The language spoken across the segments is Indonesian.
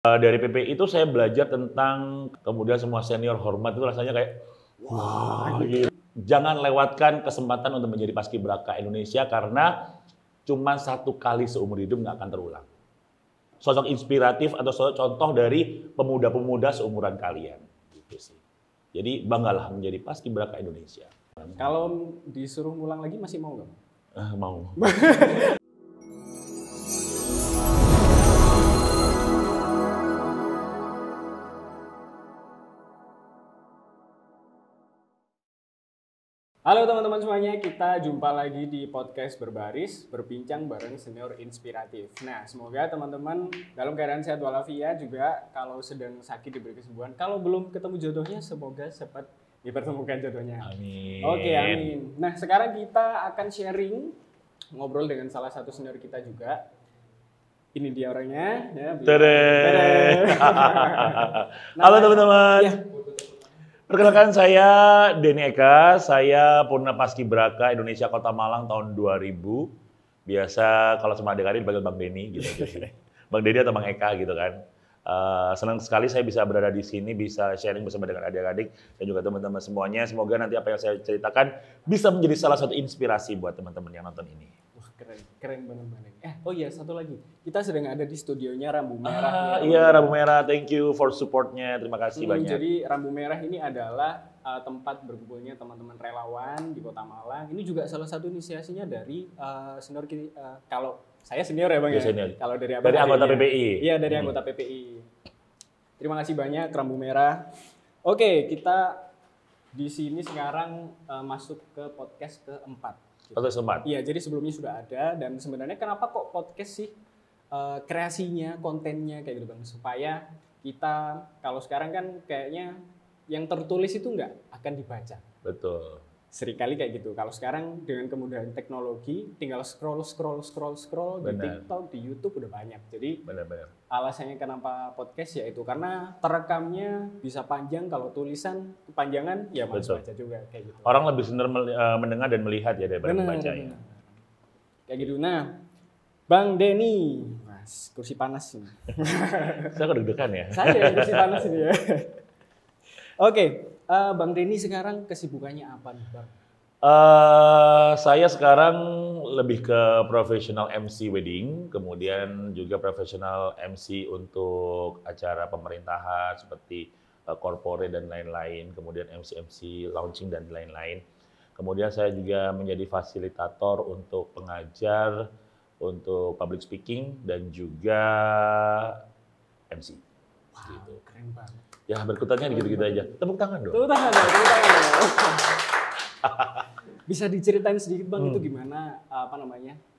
Dari PPI itu saya belajar tentang kemudian semua senior hormat itu rasanya kayak wah gitu. Jangan lewatkan kesempatan untuk menjadi paskibraka Indonesia karena cuma satu kali seumur hidup nggak akan terulang. Sosok inspiratif atau contoh dari pemuda-pemuda seumuran kalian gitu sih. Jadi banggalah menjadi paskibraka Indonesia. Kalau disuruh ngulang lagi masih mau nggak? Mau. Halo teman-teman semuanya, kita jumpa lagi di podcast Berbaris, berbincang bareng senior inspiratif. Nah, semoga teman-teman dalam keadaan sehat walafiat juga, kalau sedang sakit diberi kesembuhan. Kalau belum ketemu jodohnya, semoga cepat dipertemukan jodohnya. Amin. Oke, amin. Nah, sekarang kita akan sharing, ngobrol dengan salah satu senior kita juga. Ini dia orangnya. Ya, Halo teman-teman. Ya. Perkenalkan saya Denny Eka, saya Purna Paskibraka Indonesia Kota Malang tahun 2000. Biasa kalau sama adik-adik dipanggil Bang Denny gitu. Bang Denny atau Bang Eka gitu kan. Senang sekali saya bisa berada di sini, bisa sharing bersama dengan adik-adik dan juga teman-teman semuanya. Semoga nanti apa yang saya ceritakan bisa menjadi salah satu inspirasi buat teman-teman yang nonton ini. Wah, keren banget. Oh iya, satu lagi. Kita sedang ada di studionya Rambu Merah. Iya, Rambu Merah. Thank you for supportnya. Terima kasih banyak. Jadi Rambu Merah ini adalah tempat berkumpulnya teman-teman relawan di Kota Malang. Ini juga salah satu inisiasinya dari senior kalau saya senior ya Bang ya. Senior. Kalau dari anggota PPI. Iya, dari anggota PPI. Terima kasih banyak Rambu Merah. Oke, kita di sini sekarang masuk ke podcast keempat. Podcast keempat. Iya, jadi sebelumnya sudah ada dan sebenarnya kenapa kok podcast sih kreasinya, kontennya kayak gitu Bang, supaya kita kalau sekarang kan kayaknya yang tertulis itu nggak akan dibaca. Betul. Seringkali kayak gitu. Kalau sekarang dengan kemudahan teknologi, tinggal scroll di TikTok, di YouTube udah banyak. Jadi benar. alasannya kenapa podcast ya itu karena terekamnya bisa panjang, kalau tulisan kepanjangan ya males baca juga kayak gitu. Orang lebih benar mendengar dan melihat ya daripada membaca ya. Kayak gitu. Nah, Bang Denny, Mas, kursi panas ini. Saya kok deg-degan ya? Saya kursi panas ini ya. Oke, Bang Denny sekarang kesibukannya apa nih, Bang? Saya sekarang lebih ke profesional MC wedding, kemudian juga profesional MC untuk acara pemerintahan seperti corporate dan lain-lain, kemudian MC launching dan lain-lain. Kemudian saya juga menjadi fasilitator untuk pengajar, untuk public speaking dan juga MC. Wow, gitu. Keren banget. Ya berkutatnya gitu-gitu aja. Tepuk tangan dong. Tepuk tangan dong. Bisa diceritain sedikit Bang itu gimana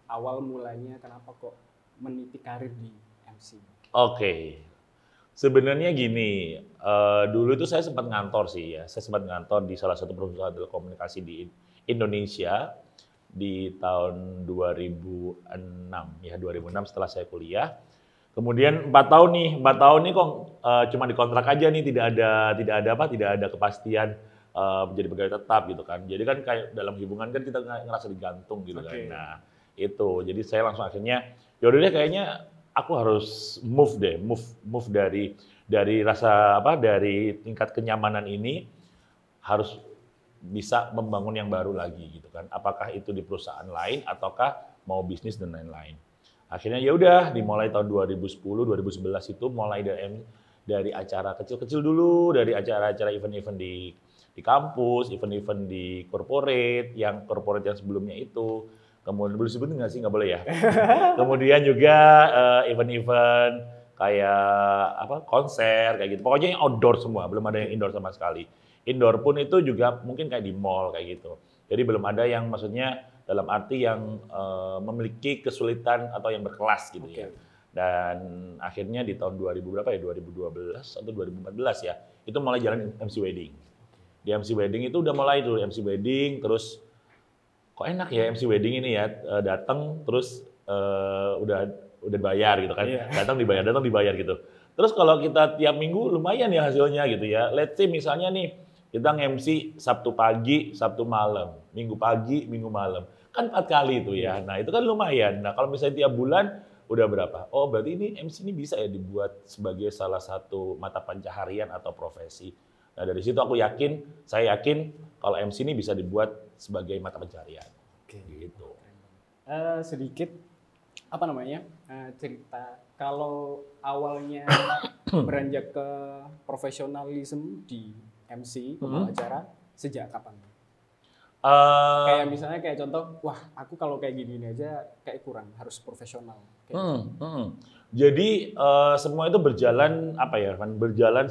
awal mulanya kenapa kok meniti karir di MC? Oke. Sebenarnya gini, dulu itu saya sempat ngantor sih ya. Saya sempat ngantor di salah satu perusahaan telekomunikasi di Indonesia di tahun 2006 ya, 2006 setelah saya kuliah. Kemudian 4 tahun nih kok cuma dikontrak aja nih, tidak ada kepastian menjadi pegawai tetap gitu kan. Jadi kan kayak dalam hubungan kan kita ngerasa digantung gitu kan. Nah, itu. Jadi saya langsung akhirnya yaudah deh kayaknya aku harus move dari tingkat kenyamanan ini harus bisa membangun yang baru lagi gitu kan. Apakah itu di perusahaan lain ataukah mau bisnis dan lain-lain. Akhirnya ya udah dimulai tahun 2010, 2011 itu mulai dari acara kecil-kecil dulu, dari acara-acara event-event di kampus, event-event di corporate yang sebelumnya itu. Kemudian boleh sebutin nggak sih? Nggak boleh ya. Kemudian juga event-event kayak konser kayak gitu. Pokoknya yang outdoor semua, belum ada yang indoor sama sekali. Indoor pun itu juga mungkin kayak di mall kayak gitu. Jadi belum ada yang maksudnya dalam arti yang memiliki kesulitan atau yang berkelas gitu ya. Dan akhirnya di tahun 2012 atau 2014 ya, itu mulai jalan MC Wedding. Di MC Wedding itu udah mulai tuh MC Wedding, terus kok enak ya MC Wedding ini ya, datang terus udah bayar gitu kan. Datang dibayar gitu. Terus kalau kita tiap minggu lumayan ya hasilnya gitu ya. Let's say misalnya nih, kita nge-MC Sabtu pagi, Sabtu malam, Minggu pagi, Minggu malam. Kan 4 kali itu ya. Nah, itu kan lumayan. Nah, kalau misalnya tiap bulan udah berapa? Oh berarti ini MC ini bisa ya dibuat sebagai salah satu mata pencaharian atau profesi. Nah dari situ saya yakin kalau MC ini bisa dibuat sebagai mata pencaharian. Oke. Gitu. Sedikit apa namanya cerita kalau awalnya beranjak ke profesionalisme di MC pembawa acara sejak kapan? Kayak misalnya kayak contoh, wah aku kalau kayak gini aja kayak kurang, harus profesional. Kayak gitu. Jadi semua itu berjalan apa ya, kan? Berjalan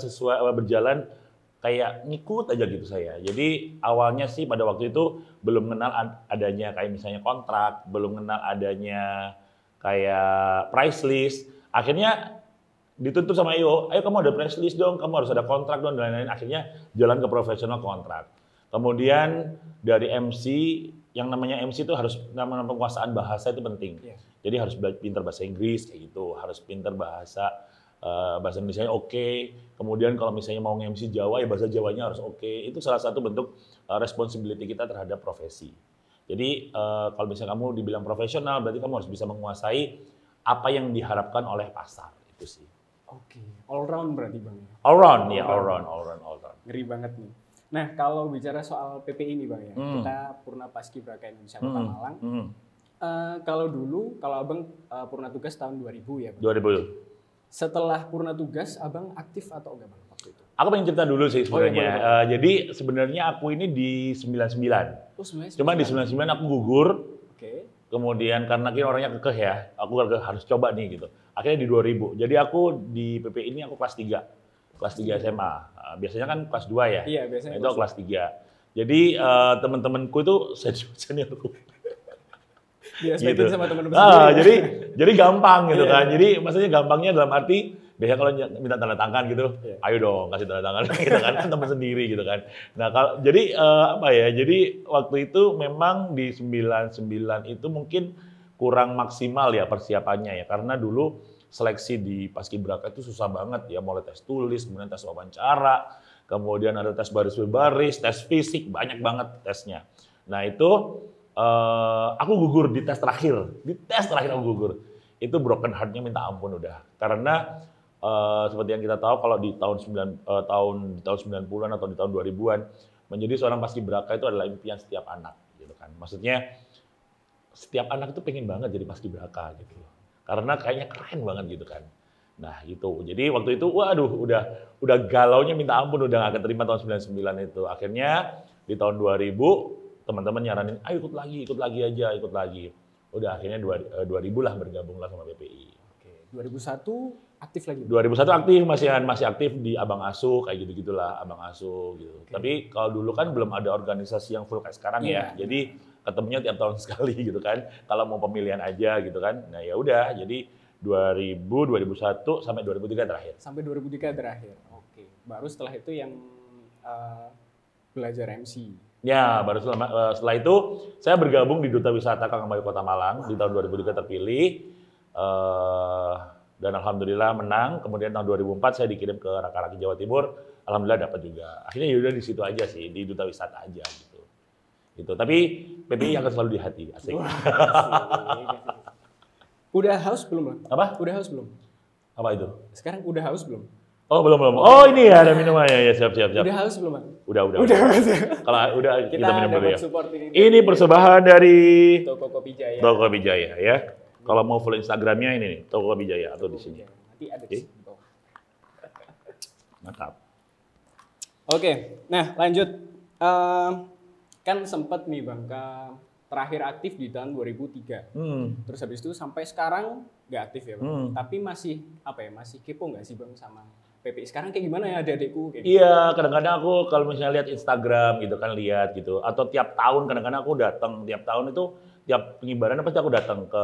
kayak ngikut aja gitu saya. Jadi awalnya sih pada waktu itu belum kenal adanya kayak misalnya kontrak, belum kenal adanya kayak price list. Akhirnya dituntut sama ayo kamu ada price list dong, kamu harus ada kontrak dong dan lain-lain. Akhirnya jalan ke profesional kontrak. Kemudian dari MC, yang namanya MC itu harus namanya penguasaan bahasa itu penting. Yeah. Jadi harus pintar bahasa Inggris kayak gitu, harus pintar bahasa Indonesianya oke. Kemudian kalau misalnya mau MC Jawa ya bahasa Jawanya harus oke. Itu salah satu bentuk responsibility kita terhadap profesi. Jadi kalau misalnya kamu dibilang profesional berarti kamu harus bisa menguasai apa yang diharapkan oleh pasar itu sih. Oke, all round berarti Bang. All round. Ngeri banget nih. Nah, kalau bicara soal PPI ini Bang ya, kita Purna Paskibraka Indonesia Kota Malang. Kalau Abang purna tugas tahun 2000 ya Bang? 2000. Setelah purna tugas, Abang aktif atau enggak Bang waktu itu? Aku pengen cerita dulu sih sebenarnya. Oh, jadi sebenarnya aku ini di 99. Oh, 99. Cuma di 99 aku gugur. Oke. Kemudian karena orangnya kekeh ya, aku harus coba nih gitu. Akhirnya di 2000. Jadi aku di PPI ini aku kelas 3. Kelas 3 SMA. Biasanya kan kelas 2 ya? Iya, biasanya. Itu kelas 3. Jadi teman-temanku itu seniorku. Diaspekin sama teman-teman sendiri. Jadi gampang gitu kan. Jadi maksudnya gampangnya dalam arti biasanya kalau minta tanda tangan gitu, ayo dong kasih tanda tangan gitu kan teman sendiri gitu kan. Nah, jadi Jadi waktu itu memang di 99 itu mungkin kurang maksimal ya persiapannya ya karena dulu seleksi di Paskibraka itu susah banget ya, mulai tes tulis, kemudian tes wawancara, kemudian ada tes baris-baris, tes fisik, banyak banget tesnya. Nah itu aku gugur di tes terakhir, aku gugur. Itu broken heart-nya minta ampun udah, karena seperti yang kita tahu kalau di tahun 90-an atau di tahun 2000-an menjadi seorang paskibraka itu adalah impian setiap anak, gitu kan. Maksudnya setiap anak itu pengen banget jadi paskibraka gitu loh. Karena kayaknya keren banget gitu kan. Nah itu, jadi waktu itu waduh udah galaunya minta ampun, udah gak keterima tahun 99 itu. Akhirnya di tahun 2000 teman-teman nyaranin, ayo ikut lagi aja. Udah akhirnya 2000 lah bergabunglah sama PPI. Oke, 2001 aktif lagi? 2001 aktif, masih aktif di Abang Asuh, kayak gitu-gitulah, Abang Asuh gitu. Okay. Tapi kalau dulu kan belum ada organisasi yang full kayak sekarang ya. Jadi ketemunya tiap tahun sekali gitu kan. Kalau mau pemilihan aja gitu kan. Nah ya udah, jadi 2000, 2001 sampai 2003 terakhir. Sampai 2003 terakhir. Oke. Baru setelah itu yang belajar MC. Ya, baru setelah itu saya bergabung di Duta Wisata Kangmayu Kota Malang di tahun 2003 terpilih. Dan alhamdulillah menang. Kemudian tahun 2004 saya dikirim ke Raka-Raki Jawa Timur. Alhamdulillah dapat juga. Akhirnya yaudah di situ aja sih, di Duta Wisata aja gitu. Gitu. Tapi PPI akan selalu di hati. Asik. Udah haus belum, Bang? Apa? Udah haus belum? Apa itu? Sekarang udah haus belum? Oh, belum. Oh, ini ya ada minumannya ya. Siap. Udah haus belum, Bang? Udah. Kalau udah kita minum dulu ya. Ini persembahan dari Toko Kopi Jaya. Toko Kopi Jaya ya. Kalau mau follow Instagramnya ini nih, Toko Kopi Jaya atau di sini. Nanti ada di sini. Mantap. Oke, nah lanjut. Kan sempat nih Bang, terakhir aktif di tahun 2003. Terus habis itu sampai sekarang nggak aktif ya Bang. Tapi masih masih kepo nggak sih Bang sama PPI sekarang kayak gimana ya adik-adikku? Iya, kadang-kadang aku kalau misalnya lihat Instagram gitu kan lihat gitu. Atau tiap tahun kadang-kadang aku datang tiap tahun itu tiap pengibaran pasti aku datang ke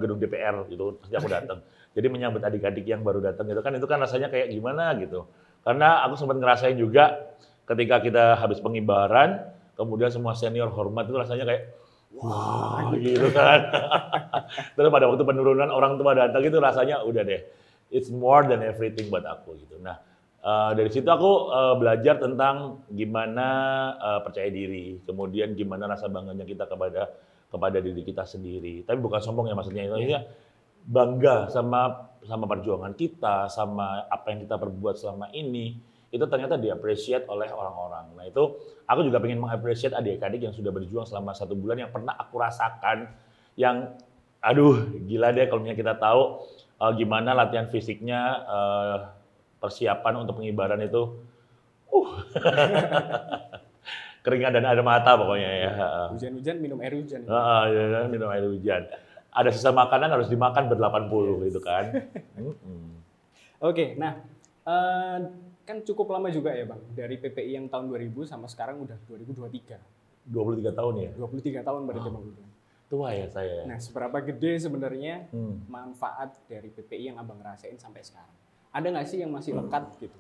gedung DPR gitu, pasti aku datang. Jadi menyambut adik-adik yang baru datang gitu kan, itu kan rasanya kayak gimana gitu. Karena aku sempat ngerasain juga ketika kita habis pengibaran, kemudian semua senior hormat itu rasanya kayak wah gitu kan. Terus pada waktu penurunan orang tua datang itu rasanya udah deh, it's more than everything buat aku gitu. Nah dari situ aku belajar tentang gimana percaya diri, kemudian gimana rasa bangganya kita kepada diri kita sendiri. Tapi bukan sombong ya maksudnya itu. bangga sama perjuangan kita, sama apa yang kita perbuat selama ini, itu ternyata di-appreciate oleh orang-orang. Nah itu aku juga pengen meng-appreciate adik-adik yang sudah berjuang selama 1 bulan yang pernah aku rasakan, yang aduh gila deh kalau misalnya kita tahu gimana latihan fisiknya, persiapan untuk pengibaran itu, keringat dan air mata pokoknya ya. Hujan-hujan minum air hujan. Ya, minum air hujan. Ada sisa makanan harus dimakan ber-80 gitu kan. Oke, nah kan cukup lama juga ya Bang, dari PPI yang tahun 2000 sama sekarang udah 2023. 23 tahun ya? 23 tahun berarti Bang. Tua ya saya. Nah, seberapa gede sebenarnya manfaat dari PPI yang Abang rasain sampai sekarang? Ada nggak sih yang masih lekat gitu?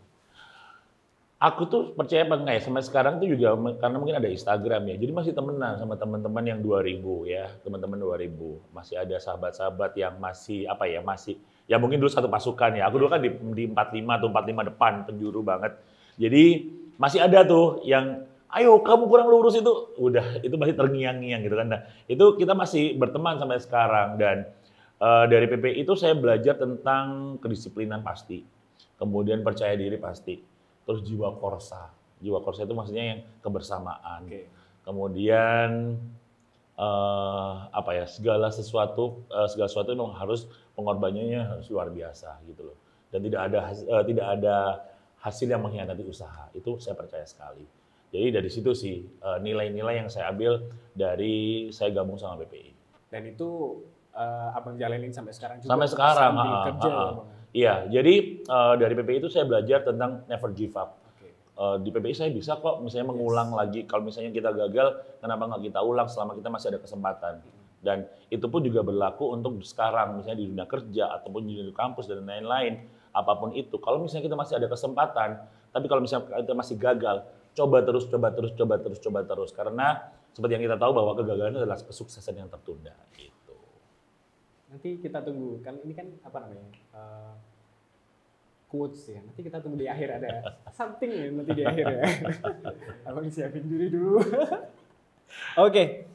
Aku tuh percaya apa enggak ya, sampai sekarang tuh juga karena mungkin ada Instagram ya, jadi masih temenan sama teman-teman yang 2000 ya, teman-teman 2000. Masih ada sahabat-sahabat yang masih apa ya, masih ya mungkin dulu satu pasukan ya. Aku dulu kan di 45 atau 45 depan, penjuru banget. Jadi masih ada tuh yang ayo kamu kurang lurus itu, udah itu masih terngiang-ngiang gitu kan. Nah, itu kita masih berteman sampai sekarang dan dari PPI itu saya belajar tentang kedisiplinan pasti, kemudian percaya diri pasti. Terus jiwa korsa. Jiwa korsa itu maksudnya yang kebersamaan. Oke. Kemudian apa ya, segala sesuatu memang harus pengorbanannya harus luar biasa gitu loh. Dan tidak ada hasil yang mengkhianati usaha. Itu saya percaya sekali. Jadi dari situ sih nilai-nilai yang saya ambil dari saya gabung sama PPI. Dan itu Abang jalanin sampai sekarang juga? Sampai sekarang. Sambil kerja ya Bang? Iya, jadi dari PPI itu saya belajar tentang never give up. Oke. Di PPI saya bisa kok misalnya mengulang lagi. Kalau misalnya kita gagal, kenapa nggak kita ulang selama kita masih ada kesempatan. Dan itu pun juga berlaku untuk sekarang, misalnya di dunia kerja, ataupun di dunia kampus, dan lain-lain. Apapun itu, kalau misalnya kita masih ada kesempatan, tapi kalau misalnya kita masih gagal, coba terus. Karena seperti yang kita tahu bahwa kegagalan adalah kesuksesan yang tertunda. Gitu. Nanti kita tunggu, kan ini kan apa namanya, quotes ya, nanti kita tunggu di akhir ada something ya nanti di akhir ya. Abang siapin diri dulu. Oke,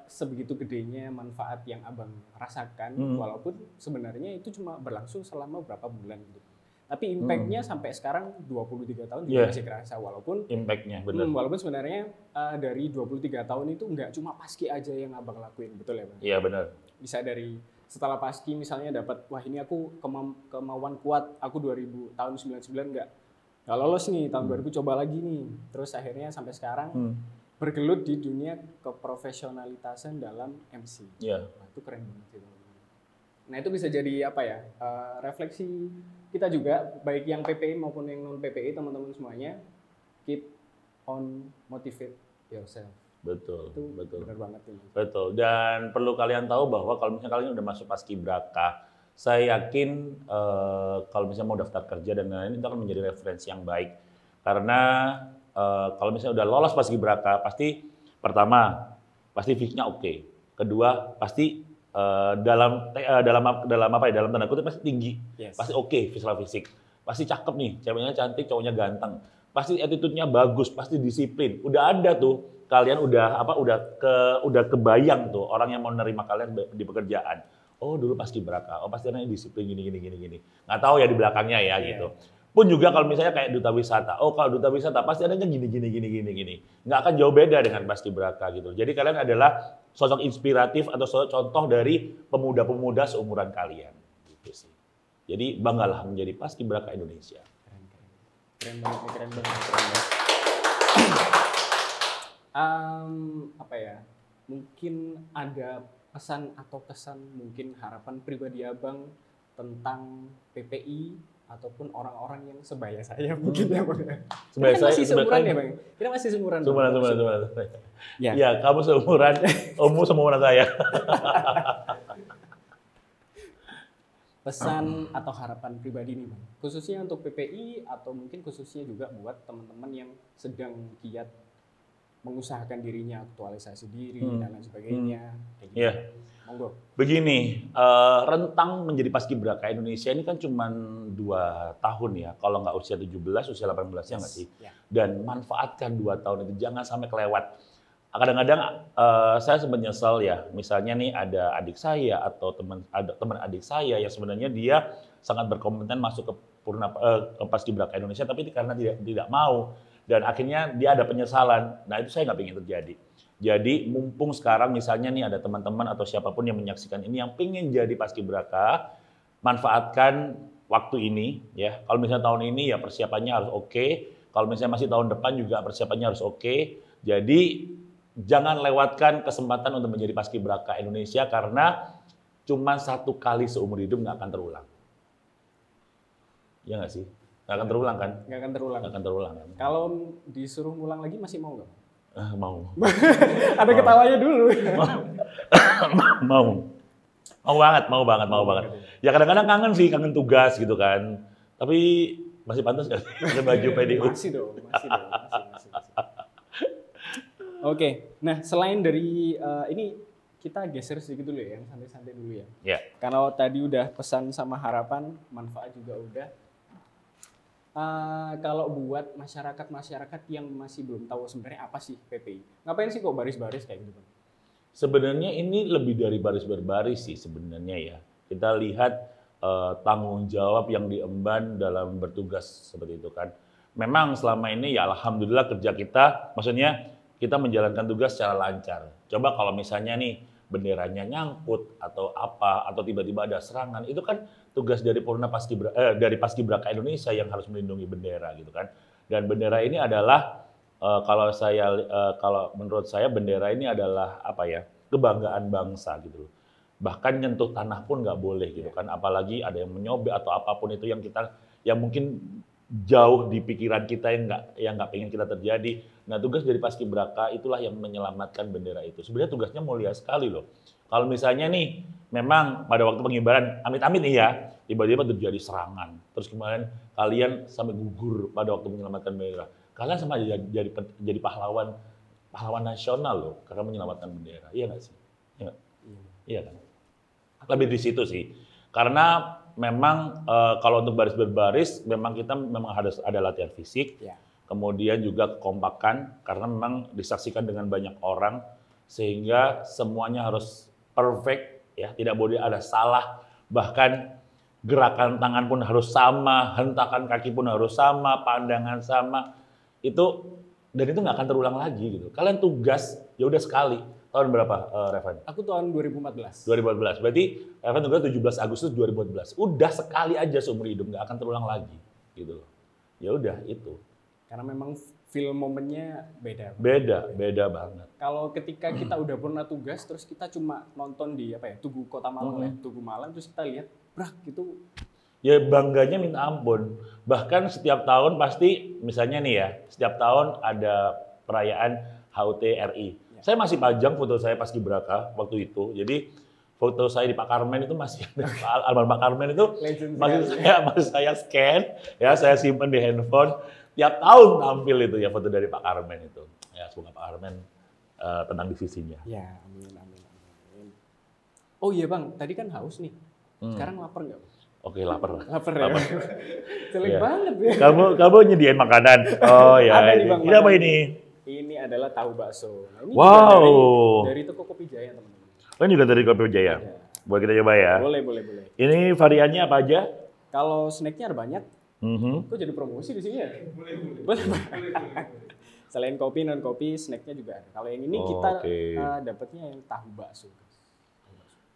sebegitu gedenya manfaat yang Abang rasakan, walaupun sebenarnya itu cuma berlangsung selama berapa bulan gitu. Tapi impact-nya sampai sekarang 23 tahun juga masih kerasa, walaupun impact-nya benar. Walaupun sebenarnya dari 23 tahun itu nggak cuma paski aja yang Abang lakuin, betul ya Bang? Iya benar. Bisa dari setelah paski misalnya dapat, wah ini aku kemauan kuat, aku 2000 tahun 99 nggak lolos nih, tahun 2000 coba lagi nih. Terus akhirnya sampai sekarang bergelut di dunia keprofesionalitasan dalam MC. Iya. Nah, itu keren banget sih. Nah itu bisa jadi apa ya, refleksi kita juga, baik yang PPI maupun yang non PPI, teman-teman semuanya, keep on motivate yourself. Betul. Itu betul. benar banget ini. Betul. Dan perlu kalian tahu bahwa kalau misalnya kalian udah masuk Paskibraka, saya yakin kalau misalnya mau daftar kerja dan lain-lain itu akan menjadi referensi yang baik. Karena kalau misalnya udah lolos Paskibraka, pasti pertama pasti fisiknya oke. Kedua pasti dalam tanda kutip pasti tinggi, pasti oke visual fisik, pasti cakep nih, ceweknya cantik, cowoknya ganteng, pasti attitude-nya bagus, pasti disiplin. Udah ada tuh, kalian udah kebayang tuh orang yang mau nerima kalian di pekerjaan. Oh dulu Paskibraka, oh pasti orangnya disiplin gini. Nggak tahu ya di belakangnya ya gitu. Pun juga kalau misalnya kayak duta wisata, oh kalau duta wisata pasti adanya gini. Nggak akan jauh beda dengan Paskibraka gitu. Jadi kalian adalah sosok inspiratif atau sosok contoh dari pemuda-pemuda seumuran kalian. Gitu sih. Jadi banggalah menjadi Paskibraka Indonesia. Keren banget. Apa ya? Mungkin ada pesan atau kesan, mungkin harapan pribadi Abang tentang PPI ataupun orang-orang yang sebaya saya mungkin ya Bang. Sebaya saya masih seumuran ya Bang? Kita masih seumuran. Seumuran. Ya. Ya, kamu seumuran, ommu seumuran saya. Pesan atau harapan pribadi nih Bang, khususnya untuk PPI atau mungkin khususnya juga buat teman-teman yang sedang giat mengusahakan dirinya, aktualisasi diri dan lain sebagainya. Iya. Monggo. Begini, rentang menjadi Paskibraka Indonesia ini kan cuma 2 tahun ya, kalau nggak usia 17, usia 18 ya nggak sih? Ya. Dan manfaatkan 2 tahun itu, jangan sampai kelewat. kadang-kadang saya sempat nyesel ya, misalnya nih ada adik saya atau teman adik saya yang sebenarnya dia sangat berkompeten masuk ke ke Paskibraka Indonesia, tapi karena tidak mau dan akhirnya dia ada penyesalan. Nah itu saya nggak ingin terjadi. Jadi mumpung sekarang misalnya nih ada teman-teman atau siapapun yang menyaksikan ini yang pengen jadi Paskibraka, manfaatkan waktu ini ya. Kalau misalnya tahun ini ya persiapannya harus oke. Kalau misalnya masih tahun depan juga persiapannya harus oke. Jadi jangan lewatkan kesempatan untuk menjadi Paskibraka Indonesia karena cuma satu kali seumur hidup nggak akan terulang. Ya nggak sih? Nggak akan terulang kan? Nggak akan terulang. Nggak akan terulang kan? Kalau disuruh ngulang lagi masih mau nggak? Mau. Ada ketawanya dulu. Mau. Mau banget. Ya kadang-kadang kangen sih, kangen tugas gitu kan. Tapi masih pantas nggak sih pakai baju PDU? Masih dong. Oke, nah selain dari ini kita geser sedikit dulu ya, yang santai-santai dulu ya. Ya. Karena tadi udah pesan sama harapan, manfaat juga udah. Kalau buat masyarakat yang masih belum tahu sebenarnya apa sih PPI, ngapain sih kok baris-baris kayak gitu? Sebenarnya ini lebih dari baris berbaris sih sebenarnya ya. Kita lihat tanggung jawab yang diemban dalam bertugas seperti itu kan. Memang selama ini ya alhamdulillah kerja kita, maksudnya kita menjalankan tugas secara lancar. Coba kalau misalnya nih benderanya nyangkut atau apa atau tiba-tiba ada serangan, itu kan tugas dari dari Paskibraka Indonesia yang harus melindungi bendera gitu kan. Dan bendera ini adalah kalau menurut saya bendera ini adalah apa ya, kebanggaan bangsa gitu loh. Bahkan nyentuh tanah pun nggak boleh gitu kan, apalagi ada yang menyobek atau apapun itu yang mungkin jauh di pikiran kita yang nggak pengen kita terjadi. Nah tugas dari Paskibraka itulah yang menyelamatkan bendera itu. Sebenarnya tugasnya mulia sekali loh. Kalau misalnya nih memang pada waktu pengibaran amit-amit nih ya tiba-tiba terjadi serangan, terus kemudian kalian sampai gugur pada waktu menyelamatkan bendera. Kalian sama aja jadi pahlawan nasional loh karena menyelamatkan bendera. Iya nggak sih? Iya kan? Lebih di situ sih. Karena memang kalau untuk baris berbaris memang kita harus ada latihan fisik. Ya. Kemudian juga kekompakan karena memang disaksikan dengan banyak orang sehingga semuanya harus perfect ya, tidak boleh ada salah. Bahkan gerakan tangan pun harus sama, hentakan kaki pun harus sama, pandangan sama. Dan itu nggak akan terulang lagi gitu. Kalian tugas ya udah sekali. Tahun berapa, Revan? Aku tahun 2014. 2014. Berarti Revan tugas 17 Agustus 2014. Udah sekali aja seumur hidup, nggak akan terulang lagi gitu loh. Ya udah itu. Karena memang feel momennya beda. Beda banget. Kalau ketika kita udah pernah tugas, terus kita cuma nonton di Tugu Kota Malang ya, Tugu Malang, terus kita lihat, brak gitu. Ya bangganya minta ampun. Bahkan setiap tahun pasti, misalnya nih ya, setiap tahun ada perayaan HUT RI. Ya. Saya masih pajang foto saya Paskibraka waktu itu. Jadi foto saya di Pak Karmen itu masih ada. Almarhum Pak Karmen itu masih saya scan, ya saya simpan di handphone. Tiap tahun tampil itu ya foto dari Pak Karmen itu. Ya semoga Pak Karmen tenang di sisinya. Ya, amin. Oh iya Bang, tadi kan haus nih. Sekarang lapar nggak? Oke, lapar. Lapar ya. Jelek banget ya. Kamu nyediain makanan. Oh ya. Ada nih, Bang, ini apa ini? Ini adalah tahu bakso. Nah, ini wow. Dari toko Kopi Jaya, teman-teman. Kan juga dari Kopi Jaya. Ya. Boleh kita coba ya? Boleh. Ini variannya apa aja? Kalau snacknya ada banyak. Kok jadi promosi di sini ya? Boleh. Selain kopi, non kopi, snacknya juga ada. Kalau yang ini kita dapatnya yang tahu bakso.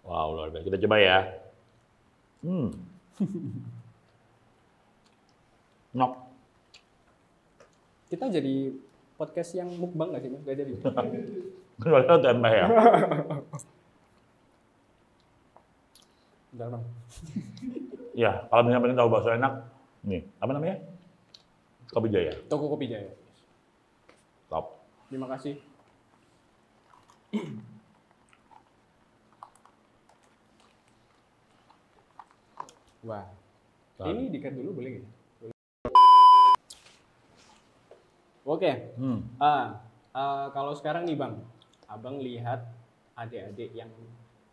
Wow, luar biasa. Kita coba ya. Nok. Kita jadi podcast yang mukbang nggak sih, Mas? Nggak jadi. Kalau tambah ya. Bentar, Bang. Ya, kalau misalnya pengen tahu bakso enak, nih, apa namanya? Kopi Jaya. Toko Kopi Jaya. Top. Terima kasih. Wah. Ini dikat dulu boleh nggak? Oke. Kalau sekarang nih Bang, Abang lihat adik-adik yang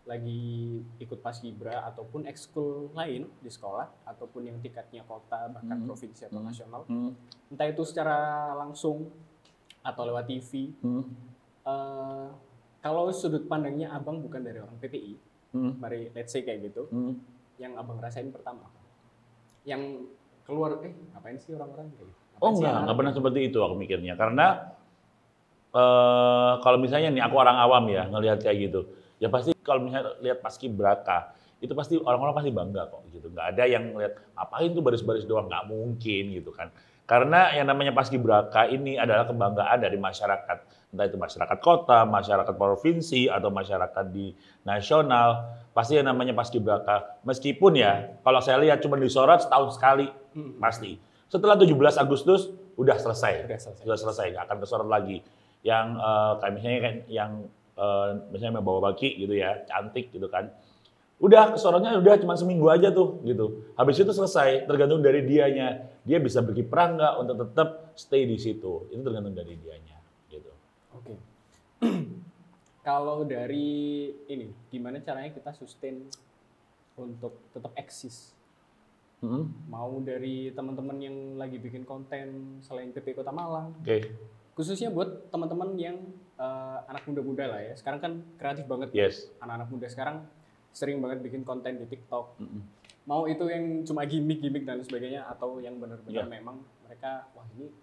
lagi ikut paskibra ataupun ekskul lain di sekolah ataupun yang tingkatnya kota bahkan provinsi atau nasional, entah itu secara langsung atau lewat TV, kalau sudut pandangnya abang bukan dari orang PPI, mari let's say kayak gitu, yang abang rasain pertama apa? Yang keluar, ngapain sih orang-orang kayak gitu? Oh enggak pernah seperti itu aku mikirnya. Karena kalau misalnya nih aku orang awam ya ngelihat kayak gitu, ya pasti kalau misalnya lihat Paskibraka itu pasti orang-orang pasti bangga kok gitu. Nggak ada yang lihat apain tuh baris-baris doang, nggak mungkin gitu kan. Karena yang namanya Paskibraka ini adalah kebanggaan dari masyarakat, entah itu masyarakat kota, masyarakat provinsi atau masyarakat di nasional, pasti yang namanya Paskibraka. Meskipun ya kalau saya lihat cuma disorot setahun sekali pasti. Setelah 17 Agustus udah selesai, nggak akan kesorot lagi. Yang kayak misalnya misalnya bawa baki gitu ya, cantik gitu kan. Udah kesorotnya udah cuma seminggu aja tuh gitu. Habis itu selesai, tergantung dari dianya. Dia bisa berkiprah nggak untuk tetap stay di situ. Itu tergantung dari dianya gitu. Oke. Kalau dari ini, gimana caranya kita sustain untuk tetap eksis? Mau dari teman-teman yang lagi bikin konten selain PP Kota Malang. Khususnya buat teman-teman yang anak muda-muda lah ya. Sekarang kan kreatif banget. Anak-anak muda sekarang sering banget bikin konten di TikTok. Mau itu yang cuma gimmick dan sebagainya atau yang benar-benar memang mereka wah ini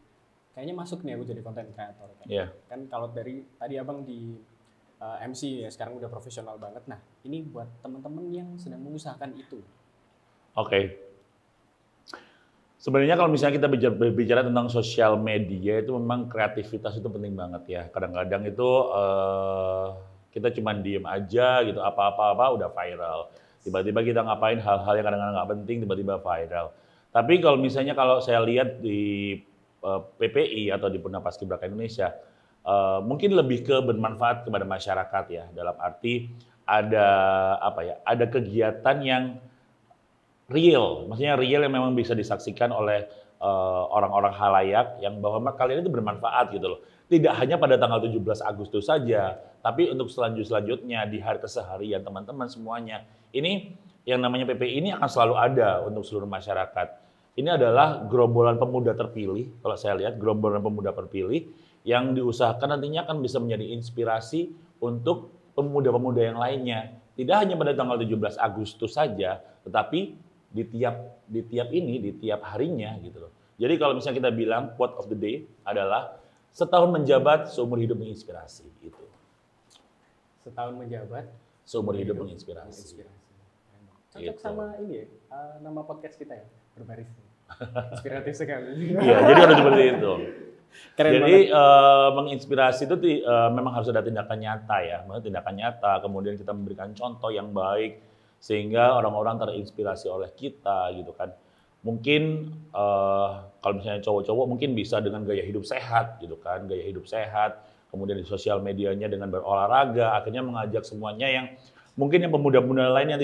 kayaknya masuk nih aku jadi konten kreator kan. Kan kalau dari tadi abang di MC ya sekarang udah profesional banget. Nah ini buat teman-teman yang sedang mengusahakan itu. Sebenarnya kalau misalnya kita berbicara tentang sosial media itu memang kreativitas itu penting banget ya. Kadang-kadang itu kita cuma diem aja gitu, apa-apa udah viral. Tiba-tiba kita ngapain hal-hal yang kadang-kadang nggak penting, tiba-tiba viral. Tapi kalau misalnya kalau saya lihat di PPI atau di Purna Paskibraka Indonesia, mungkin lebih ke bermanfaat kepada masyarakat ya. Dalam arti ada kegiatan yang real, maksudnya real yang memang bisa disaksikan oleh orang-orang halayak yang bahwa kalian itu bermanfaat gitu loh. Tidak hanya pada tanggal 17 Agustus saja, tapi untuk selanjutnya di hari keseharian teman-teman semuanya. Ini yang namanya PPI ini akan selalu ada untuk seluruh masyarakat. Ini adalah gerombolan pemuda terpilih, kalau saya lihat gerombolan pemuda terpilih yang diusahakan nantinya akan bisa menjadi inspirasi untuk pemuda-pemuda yang lainnya. Tidak hanya pada tanggal 17 Agustus saja, tetapi di tiap harinya gitu loh. Jadi kalau misalnya kita bilang quote of the day adalah setahun menjabat seumur hidup menginspirasi itu. Setahun menjabat seumur hidup menginspirasi. Cocok gitu. Sama ini ya, nama podcast kita ya, Berbaris. Inspiratif sekali. Iya, jadi harus seperti itu. Keren jadi menginspirasi itu memang harus ada tindakan nyata ya, tindakan nyata. Kemudian kita memberikan contoh yang baik sehingga orang-orang terinspirasi oleh kita gitu kan. Mungkin kalau misalnya cowok-cowok mungkin bisa dengan gaya hidup sehat gitu kan, gaya hidup sehat. Kemudian di sosial medianya dengan berolahraga, akhirnya mengajak semuanya yang mungkin yang pemuda-pemuda lain yang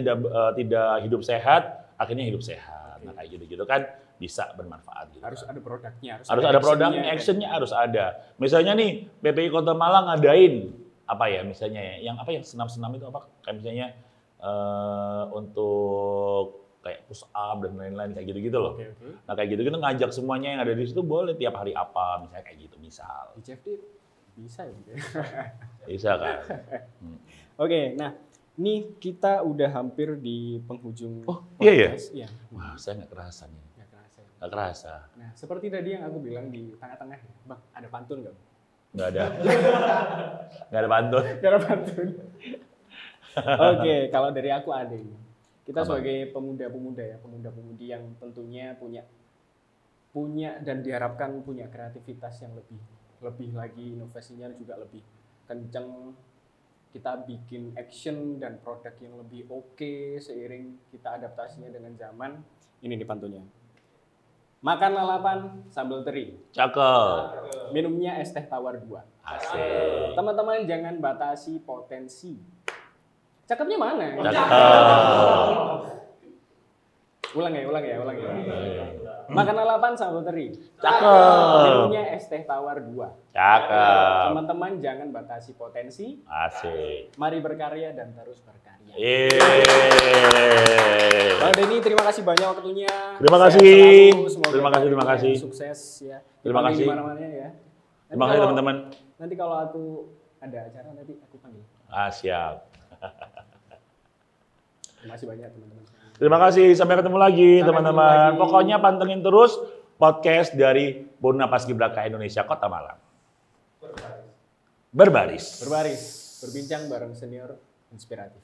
tidak hidup sehat, akhirnya hidup sehat. Nah kayak gitu-gitu kan bisa bermanfaat. Gitu. Harus ada produknya, harus ada produk, actionnya harus ada. Misalnya nih PPI Kota Malang ngadain apa ya misalnya yang senam-senam itu apa kayak misalnya untuk kayak push up dan lain-lain kayak gitu-gitu loh. Nah kayak gitu-gitu ngajak semuanya yang ada di situ boleh tiap hari apa misalnya kayak gitu misal. Di CFD bisa ya? Bisa kan. Oke, nah ini kita udah hampir di penghujung podcast. Iya. Wah saya nggak kerasa nih. Nggak kerasa. Nah seperti tadi yang aku bilang di tengah-tengah, Bang ada pantun nggak? Nggak ada. Nggak ada pantun. Nggak ada pantun. Oke, kalau dari aku ada ini. Kita sebagai pemuda-pemuda ya, pemuda-pemudi yang tentunya punya dan diharapkan punya kreativitas yang lebih lagi, inovasinya juga lebih kencang. Kita bikin action dan produk yang lebih oke seiring kita adaptasinya dengan zaman. Ini nih pantunnya. Makan lalapan sambal teri. Cakep. Minumnya es teh tawar 2. Asik. Teman-teman jangan batasi potensi. Cakepnya mana? Ulang ya. Makan lalapan sambal teri. Cakep. Minumnya es teh tawar 2. Cakep. Teman-teman jangan batasi potensi. Asik. Mari berkarya dan terus berkarya. Bang Denny, terima kasih banyak waktunya. Terima kasih. Terima kasih. Sukses ya. Terima kasih. Di mana-mana ya. Terima kasih teman-teman. Nanti kalau aku ada acara nanti aku panggil. Siap. Terima kasih banyak teman-teman. Terima kasih, sampai ketemu lagi Sampai teman-teman. ketemu lagi. Pokoknya pantengin terus podcast dari Purna Paskibraka Indonesia Kota Malang. Berbaris. Berbaris, berbincang bareng senior inspiratif.